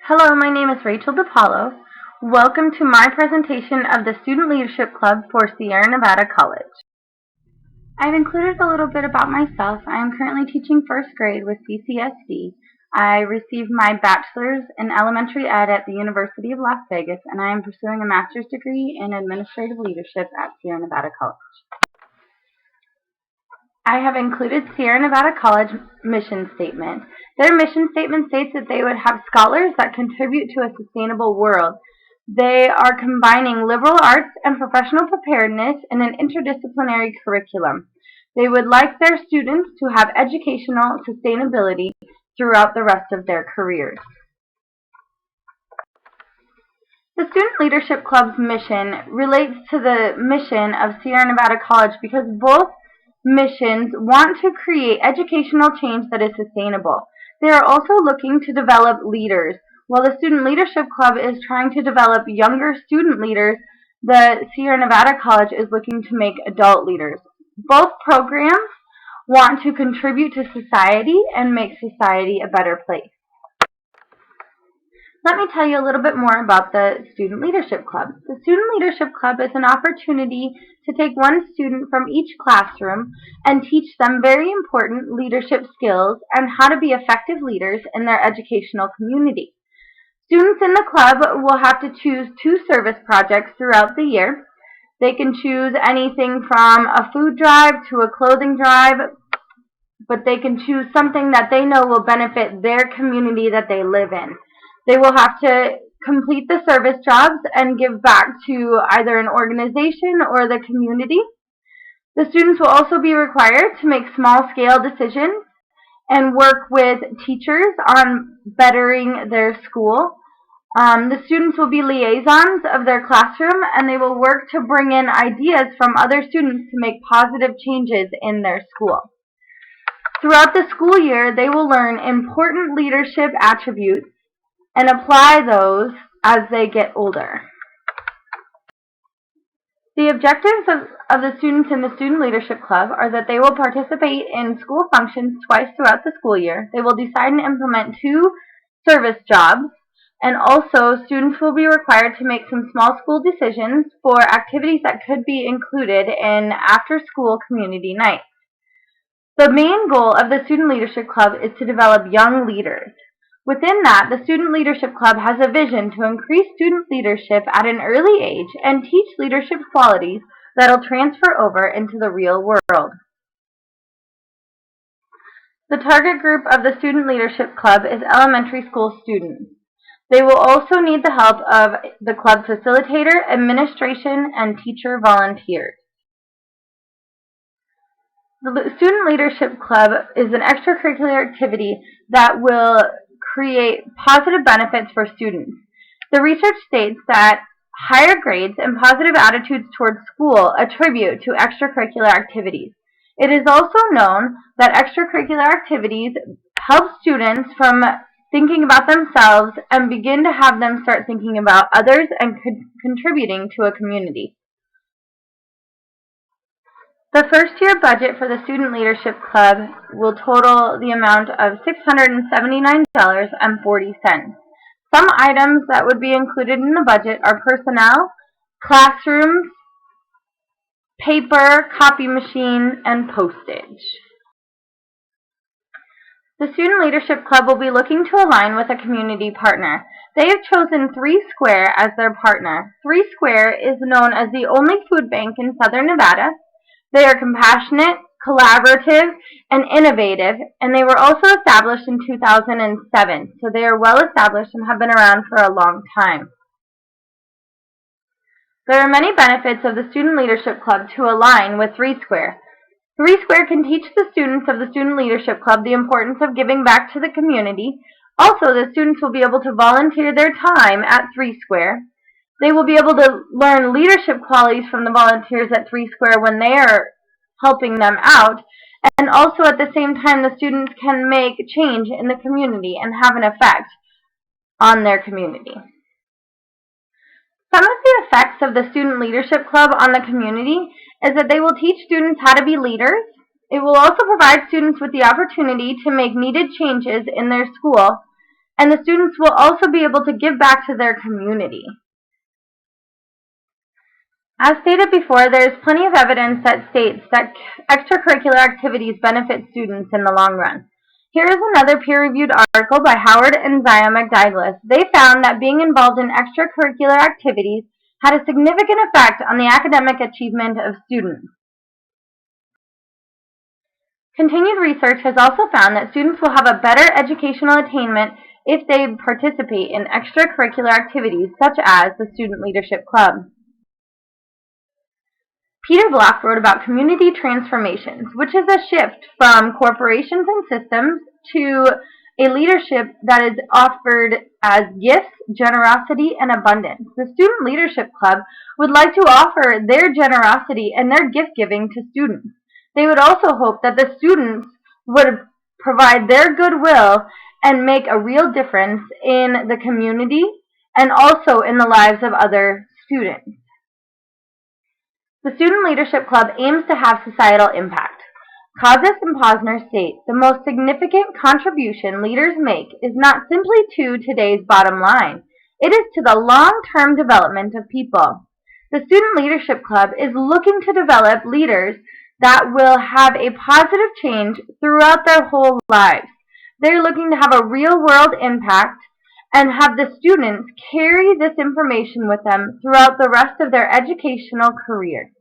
Hello, my name is Rachel DiPaolo. Welcome to my presentation of the Student Leadership Club for Sierra Nevada College. I've included a little bit about myself. I am currently teaching first grade with CCSD. I received my bachelor's in elementary ed at the University of Las Vegas, and I am pursuing a master's degree in administrative leadership at Sierra Nevada College. I have included Sierra Nevada College mission statement. Their mission statement states that they would have scholars that contribute to a sustainable world. They are combining liberal arts and professional preparedness in an interdisciplinary curriculum. They would like their students to have educational sustainability throughout the rest of their careers. The Student Leadership Club's mission relates to the mission of Sierra Nevada College because both missions want to create educational change that is sustainable. They are also looking to develop leaders. While the Student Leadership Club is trying to develop younger student leaders, the Sierra Nevada College is looking to make adult leaders. Both programs want to contribute to society and make society a better place. Let me tell you a little bit more about the Student Leadership Club. The Student Leadership Club is an opportunity to take one student from each classroom and teach them very important leadership skills and how to be effective leaders in their educational community. Students in the club will have to choose 2 service projects throughout the year. They can choose anything from a food drive to a clothing drive, but they can choose something that they know will benefit their community that they live in. They will have to complete the service jobs and give back to either an organization or the community. The students will also be required to make small-scale decisions and work with teachers on bettering their school. The students will be liaisons of their classroom, and they will work to bring in ideas from other students to make positive changes in their school. Throughout the school year, they will learn important leadership attributes and apply those as they get older. The objectives of the students in the Student Leadership Club are that they will participate in school functions twice throughout the school year. They will decide and implement 2 service jobs, and also students will be required to make some small school decisions for activities that could be included in after-school community nights. The main goal of the Student Leadership Club is to develop young leaders. Within that, the Student Leadership Club has a vision to increase student leadership at an early age and teach leadership qualities that will transfer over into the real world. The target group of the Student Leadership Club is elementary school students. They will also need the help of the club facilitator, administration, and teacher volunteers. The Student Leadership Club is an extracurricular activity that will create positive benefits for students. The research states that higher grades and positive attitudes towards school attribute to extracurricular activities. It is also known that extracurricular activities help students from thinking about themselves and begin to have them start thinking about others and contributing to a community. The first-year budget for the Student Leadership Club will total the amount of $679.40. Some items that would be included in the budget are personnel, classrooms, paper, copy machine, and postage. The Student Leadership Club will be looking to align with a community partner. They have chosen 3 Square as their partner. 3 Square is known as the only food bank in Southern Nevada. They are compassionate, collaborative, and innovative, and they were also established in 2007, so they are well established and have been around for a long time. There are many benefits of the Student Leadership Club to align with 3 Square. 3 Square can teach the students of the Student Leadership Club the importance of giving back to the community. Also, the students will be able to volunteer their time at 3 Square. They will be able to learn leadership qualities from the volunteers at 3 Square when they are helping them out. And also at the same time, the students can make change in the community and have an effect on their community. Some of the effects of the Student Leadership Club on the community is that they will teach students how to be leaders. It will also provide students with the opportunity to make needed changes in their school and the students will also be able to give back to their community. As stated before, there is plenty of evidence that states that extracurricular activities benefit students in the long run. Here is another peer-reviewed article by Howard and Zia McDouglas. They found that being involved in extracurricular activities had a significant effect on the academic achievement of students. Continued research has also found that students will have a better educational attainment if they participate in extracurricular activities such as the Student Leadership Club. Peter Block wrote about community transformations, which is a shift from corporations and systems to a leadership that is offered as gifts, generosity, and abundance. The Student Leadership Club would like to offer their generosity and their gift-giving to students. They would also hope that the students would provide their goodwill and make a real difference in the community and also in the lives of other students. The Student Leadership Club aims to have societal impact. Kazis and Posner state, the most significant contribution leaders make is not simply to today's bottom line, it is to the long-term development of people. The Student Leadership Club is looking to develop leaders that will have a positive change throughout their whole lives. They're looking to have a real-world impact and have the students carry this information with them throughout the rest of their educational career.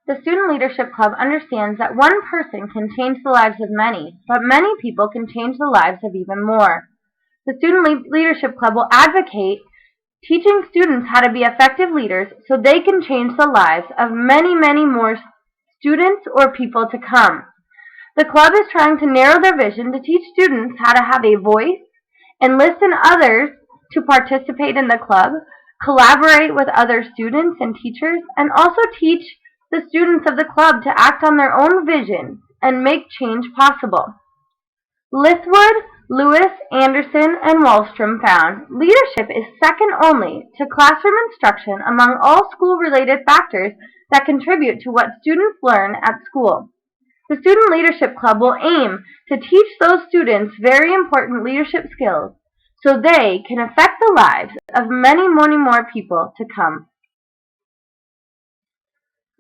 The Student Leadership Club understands that one person can change the lives of many, but many people can change the lives of even more. The Student Leadership Club will advocate teaching students how to be effective leaders so they can change the lives of many, many more students or people to come. The club is trying to narrow their vision to teach students how to have a voice, enlist others to participate in the club, collaborate with other students and teachers, and also teach the students of the club to act on their own vision and make change possible. Lithwood, Lewis, Anderson, and Wallstrom found leadership is second only to classroom instruction among all school-related factors that contribute to what students learn at school. The Student Leadership Club will aim to teach those students very important leadership skills so they can affect the lives of many, many more people to come.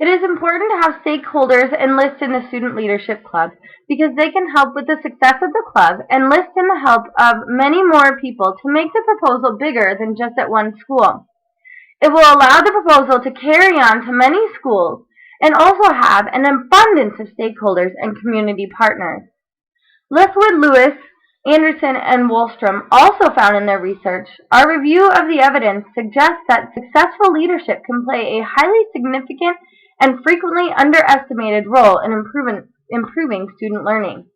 It is important to have stakeholders enlist in the Student Leadership Club because they can help with the success of the club and enlist in the help of many more people to make the proposal bigger than just at one school. It will allow the proposal to carry on to many schools and also have an abundance of stakeholders and community partners. Lithwood, Lewis, Anderson, and Wallstrom also found in their research, our review of the evidence suggests that successful leadership can play a highly significant and frequently underestimated role in improving student learning.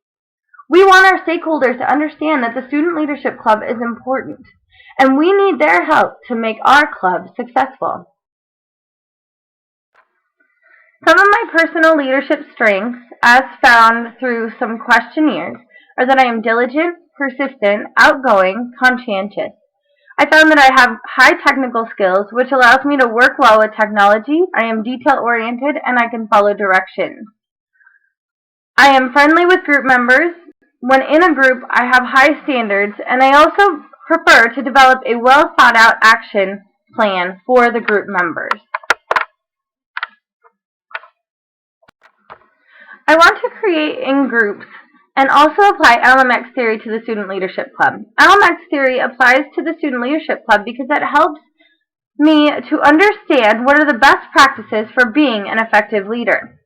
We want our stakeholders to understand that the Student Leadership Club is important, and we need their help to make our club successful. Some of my personal leadership strengths, as found through some questionnaires, are that I am diligent, persistent, outgoing, conscientious. I found that I have high technical skills, which allows me to work well with technology. I am detail-oriented, and I can follow directions. I am friendly with group members. When in a group, I have high standards, and I also prefer to develop a well-thought-out action plan for the group members. I want to create in groups and also apply LMX theory to the Student Leadership Club. LMX theory applies to the Student Leadership Club because it helps me to understand what are the best practices for being an effective leader.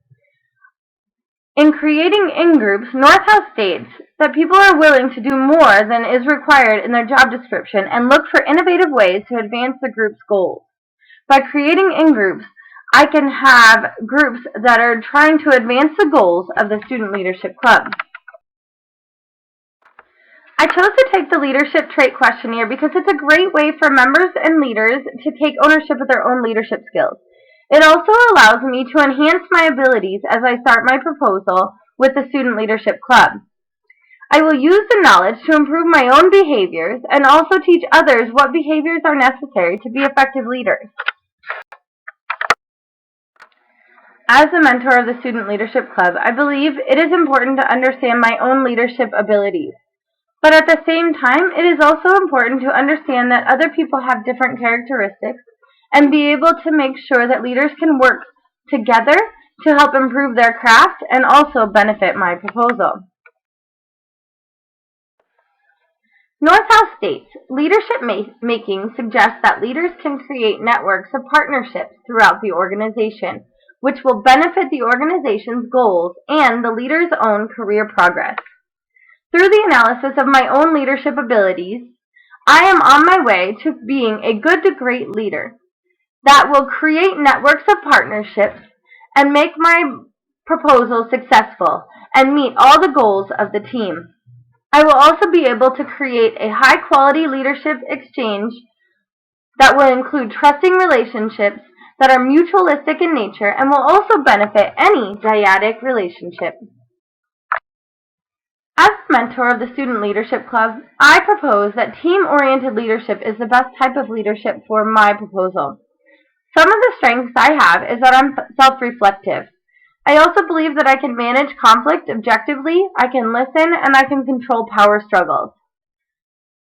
In creating in-groups, Northhouse states that people are willing to do more than is required in their job description and look for innovative ways to advance the group's goals. By creating in-groups, I can have groups that are trying to advance the goals of the Student Leadership Club. I chose to take the Leadership Trait Questionnaire because it's a great way for members and leaders to take ownership of their own leadership skills. It also allows me to enhance my abilities as I start my proposal with the Student Leadership Club. I will use the knowledge to improve my own behaviors and also teach others what behaviors are necessary to be effective leaders. As the mentor of the Student Leadership Club, I believe it is important to understand my own leadership abilities. But at the same time, it is also important to understand that other people have different characteristics and be able to make sure that leaders can work together to help improve their craft and also benefit my proposal. North-South states leadership making suggests that leaders can create networks of partnerships throughout the organization, which will benefit the organization's goals and the leader's own career progress. Through the analysis of my own leadership abilities, I am on my way to being a good to great leader that will create networks of partnerships and make my proposal successful and meet all the goals of the team. I will also be able to create a high-quality leadership exchange that will include trusting relationships that are mutualistic in nature and will also benefit any dyadic relationship. As mentor of the Student Leadership Club, I propose that team-oriented leadership is the best type of leadership for my proposal. Some of the strengths I have is that I'm self-reflective. I also believe that I can manage conflict objectively, I can listen, and I can control power struggles.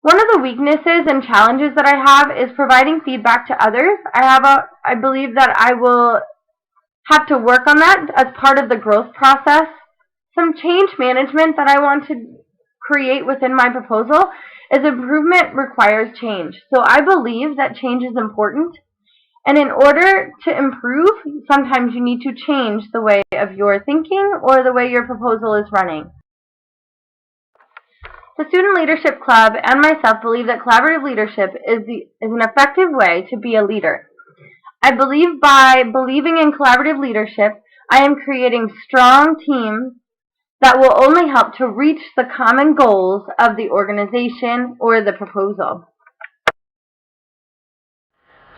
One of the weaknesses and challenges that I have is providing feedback to others. I believe that I will have to work on that as part of the growth process. Some change management that I want to create within my proposal is improvement requires change. So I believe that change is important. And in order to improve, sometimes you need to change the way of your thinking or the way your proposal is running. The Student Leadership Club and myself believe that collaborative leadership is an effective way to be a leader. I believe by believing in collaborative leadership, I am creating strong teams that will only help to reach the common goals of the organization or the proposal.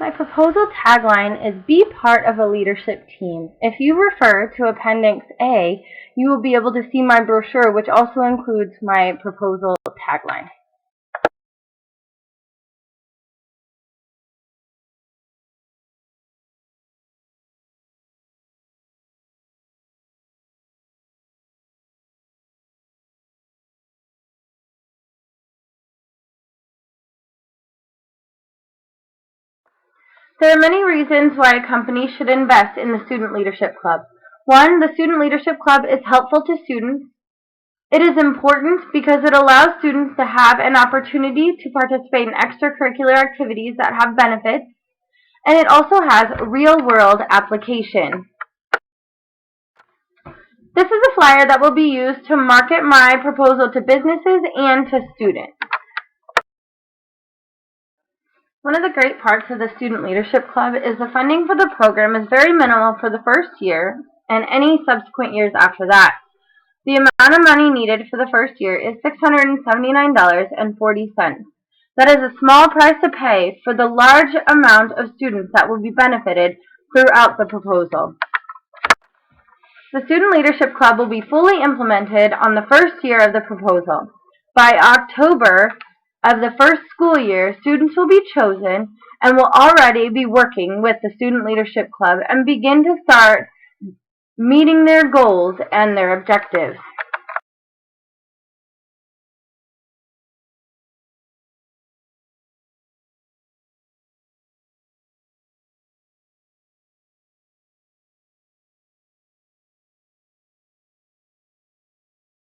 My proposal tagline is "Be part of a leadership team." If you refer to Appendix A, you will be able to see my brochure, which also includes my proposal tagline. There are many reasons why a company should invest in the Student Leadership Club. One, the Student Leadership Club is helpful to students. It is important because it allows students to have an opportunity to participate in extracurricular activities that have benefits, and it also has real-world application. This is a flyer that will be used to market my proposal to businesses and to students. One of the great parts of the Student Leadership Club is the funding for the program is very minimal for the first year and any subsequent years after that. The amount of money needed for the first year is $679.40. That is a small price to pay for the large amount of students that will be benefited throughout the proposal. The Student Leadership Club will be fully implemented on the first year of the proposal. By October of the first school year, students will be chosen and will already be working with the Student Leadership Club and begin to start meeting their goals and their objectives.